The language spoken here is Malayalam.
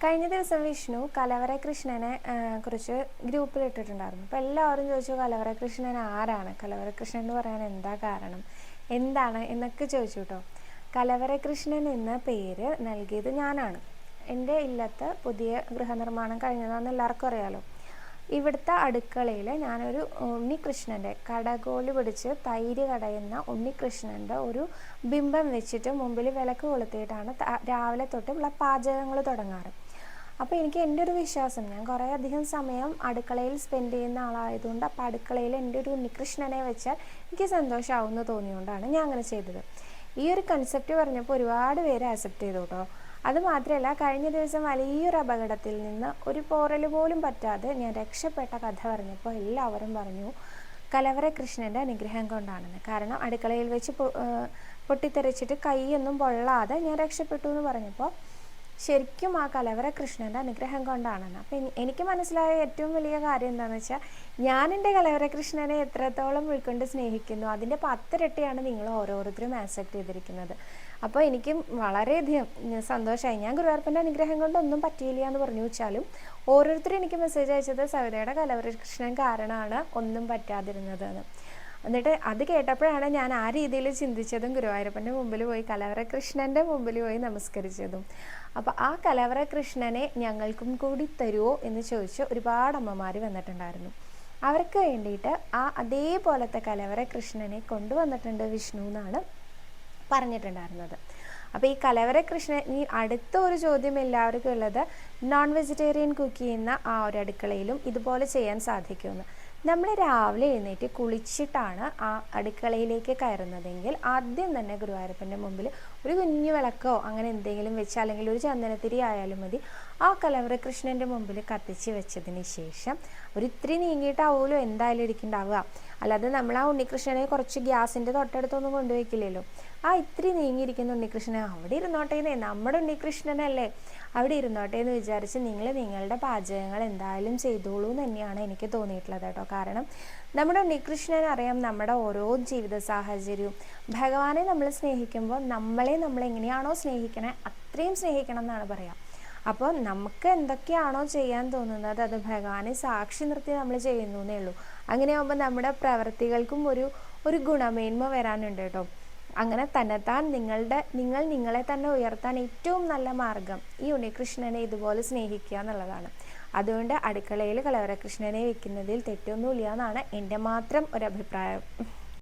കഴിഞ്ഞ ദിവസം വിഷ്ണു കലവറ കൃഷ്ണനെ കുറിച്ച് ഗ്രൂപ്പിലിട്ടിട്ടുണ്ടായിരുന്നു. അപ്പോൾ എല്ലാവരും ചോദിച്ചു, കലവറ കൃഷ്ണൻ ആരാണ്, കലവറ കൃഷ്ണൻ എന്ന് പറയാൻ എന്താ കാരണം, എന്താണ് എന്നൊക്കെ ചോദിച്ചു കേട്ടോ. കലവറ കൃഷ്ണൻ എന്ന പേര് നൽകിയത് ഞാനാണ്. എൻ്റെ ഇല്ലത്ത് പുതിയ ഗൃഹനിർമ്മാണം കഴിഞ്ഞതാണെന്ന് എല്ലാവർക്കും അറിയാലോ. ഇവിടുത്തെ അടുക്കളയിൽ ഞാനൊരു ഉണ്ണികൃഷ്ണൻ്റെ കടകോല് പിടിച്ച് തൈര് കടയുന്ന ഉണ്ണികൃഷ്ണൻ്റെ ഒരു ബിംബം വെച്ചിട്ട് മുമ്പിൽ വിളക്ക് കൊളുത്തിയിട്ടാണ് രാവിലെ തൊട്ട് പാചകങ്ങൾ തുടങ്ങാറ്. അപ്പോൾ എനിക്ക് എൻ്റെ ഒരു വിശ്വാസം, ഞാൻ കുറേ അധികം സമയം അടുക്കളയിൽ സ്പെൻഡ് ചെയ്യുന്ന ആളായതുകൊണ്ട് അപ്പോൾ അടുക്കളയിൽ എൻ്റെ ഒരു ഉണ്ണികൃഷ്ണനെ വെച്ചാൽ എനിക്ക് സന്തോഷമാവുമെന്ന് തോന്നിയുകൊണ്ടാണ് ഞാൻ അങ്ങനെ ചെയ്തത്. ഈ ഒരു കൺസെപ്റ്റ് പറഞ്ഞപ്പോൾ ഒരുപാട് പേര് ആക്സെപ്റ്റ് ചെയ്തു കേട്ടോ. അതുമാത്രമല്ല, കഴിഞ്ഞ ദിവസം വലിയൊരു അപകടത്തിൽ നിന്ന് ഒരു പോറൽ പോലും പറ്റാതെ ഞാൻ രക്ഷപ്പെട്ട കഥ പറഞ്ഞപ്പോൾ എല്ലാവരും പറഞ്ഞു കലവറ കൃഷ്ണൻ്റെ അനുഗ്രഹം കൊണ്ടാണെന്ന്. കാരണം അടുക്കളയിൽ വെച്ച് പൊട്ടിത്തെറിച്ചിട്ട് കൈയൊന്നും പൊള്ളാതെ ഞാൻ രക്ഷപ്പെട്ടു എന്ന് പറഞ്ഞപ്പോൾ ശരിക്കും ആ കലവറ കൃഷ്ണൻ്റെ അനുഗ്രഹം കൊണ്ടാണെന്ന്. അപ്പം എനിക്ക് മനസ്സിലായ ഏറ്റവും വലിയ കാര്യം എന്താണെന്ന് വെച്ചാൽ, ഞാൻ എൻ്റെ കലവറ കൃഷ്ണനെ എത്രത്തോളം ഉൾക്കൊണ്ട് സ്നേഹിക്കുന്നു അതിൻ്റെ 10 ഇരട്ടിയാണ് നിങ്ങൾ ഓരോരുത്തരും ആക്സെപ്റ്റ് ചെയ്തിരിക്കുന്നത്. അപ്പോൾ എനിക്ക് വളരെയധികം സന്തോഷമായി. ഞാൻ ഗുരുവായൂരപ്പൻ്റെ അനുഗ്രഹം കൊണ്ടൊന്നും പറ്റിയില്ല എന്ന് പറഞ്ഞു വെച്ചാലും ഓരോരുത്തരും എനിക്ക് മെസ്സേജ് അയച്ചത് സവിതയുടെ കലവറ കൃഷ്ണൻ കാരണമാണ് ഒന്നും പറ്റാതിരുന്നത് എന്ന്. എന്നിട്ട് അത് കേട്ടപ്പോഴാണ് ഞാൻ ആ രീതിയിൽ ചിന്തിച്ചതും ഗുരുവായൂരപ്പൻ്റെ മുമ്പിൽ പോയി കലവറ കൃഷ്ണൻ്റെ മുമ്പിൽ പോയി നമസ്കരിച്ചതും. അപ്പോൾ ആ കലവറ കൃഷ്ണനെ ഞങ്ങൾക്കും കൂടി തരുമോ എന്ന് ചോദിച്ച് ഒരുപാട് അമ്മമാർ വന്നിട്ടുണ്ടായിരുന്നു. അവർക്ക് വേണ്ടിയിട്ട് അതേപോലത്തെ കലവറ കൃഷ്ണനെ കൊണ്ടുവന്നിട്ടുണ്ട് വിഷ്ണു എന്നാണ് പറഞ്ഞിട്ടുണ്ടായിരുന്നത്. അപ്പോൾ ഈ കലവറ കൃഷ്ണൻ, ഈ അടുത്ത ഒരു ചോദ്യം എല്ലാവർക്കും ഉള്ളത്, നോൺ വെജിറ്റേറിയൻ കുക്ക് ചെയ്യുന്ന ആ ഒരു അടുക്കളയിലും ഇതുപോലെ ചെയ്യാൻ സാധിക്കുമെന്ന്. നമ്മൾ രാവിലെ എഴുന്നേറ്റ് കുളിച്ചിട്ടാണ് ആ അടുക്കളയിലേക്ക് കയറുന്നതെങ്കിൽ ആദ്യം തന്നെ ഗുരുവായൂരപ്പൻ്റെ മുമ്പിൽ ഒരു കുഞ്ഞു വിളക്കോ അങ്ങനെ എന്തെങ്കിലും വെച്ച്, അല്ലെങ്കിൽ ഒരു ചന്ദനത്തിരി ആയാലും മതി, ആ കലവറ കൃഷ്ണൻ്റെ മുമ്പിൽ കത്തിച്ച് വെച്ചതിന് ശേഷം ഒരിത്തിരി നീങ്ങിയിട്ടാവുമല്ലോ എന്തായാലും ഇരിക്കുന്നുണ്ടാവുക. അല്ലാതെ നമ്മൾ ആ ഉണ്ണികൃഷ്ണനെ കുറച്ച് ഗ്യാസിൻ്റെ തൊട്ടടുത്തൊന്നും കൊണ്ടുവയ്ക്കില്ലല്ലോ. ആ ഇത്തിരി നീങ്ങിയിരിക്കുന്ന ഉണ്ണികൃഷ്ണനെ അവിടെ ഇരുന്നോട്ടേന്നേ, നമ്മുടെ ഉണ്ണികൃഷ്ണനല്ലേ, അവിടെ ഇരുന്നോട്ടെ എന്ന് വിചാരിച്ച് നിങ്ങൾ നിങ്ങളുടെ പാചകങ്ങൾ എന്തായാലും ചെയ്തോളൂ എന്ന് തന്നെയാണ് എനിക്ക് തോന്നിയിട്ടുള്ളത് കേട്ടോ. കാരണം നമ്മുടെ ഉണ്ണികൃഷ്ണനെ അറിയാം നമ്മുടെ ഓരോ ജീവിത സാഹചര്യവും. ഭഗവാനെ നമ്മൾ സ്നേഹിക്കുമ്പോൾ നമ്മൾ എങ്ങനെയാണോ സ്നേഹിക്കണേ അത്രയും സ്നേഹിക്കണം എന്നാണ് പറയാം. അപ്പോൾ നമുക്ക് എന്തൊക്കെയാണോ ചെയ്യാൻ തോന്നുന്നത് അത് ഭഗവാനെ സാക്ഷി നിർത്തി നമ്മൾ ചെയ്യുന്നു എന്നേ ഉള്ളൂ. അങ്ങനെയാകുമ്പോൾ നമ്മുടെ പ്രവൃത്തികൾക്കും ഒരു ഗുണമേന്മ വരാനുണ്ട് കേട്ടോ. അങ്ങനെ തന്നെത്താൻ നിങ്ങൾ നിങ്ങളെ തന്നെ ഉയർത്താൻ ഏറ്റവും നല്ല മാർഗം ഈ ഉണ്ണികൃഷ്ണനെ ഇതുപോലെ സ്നേഹിക്കുക എന്നുള്ളതാണ്. അതുകൊണ്ട് അടുക്കളയിൽ കലവറ കൃഷ്ണനെ വെക്കുന്നതിൽ തെറ്റൊന്നുമില്ല എന്നാണ് എൻ്റെ മാത്രം ഒരു അഭിപ്രായം.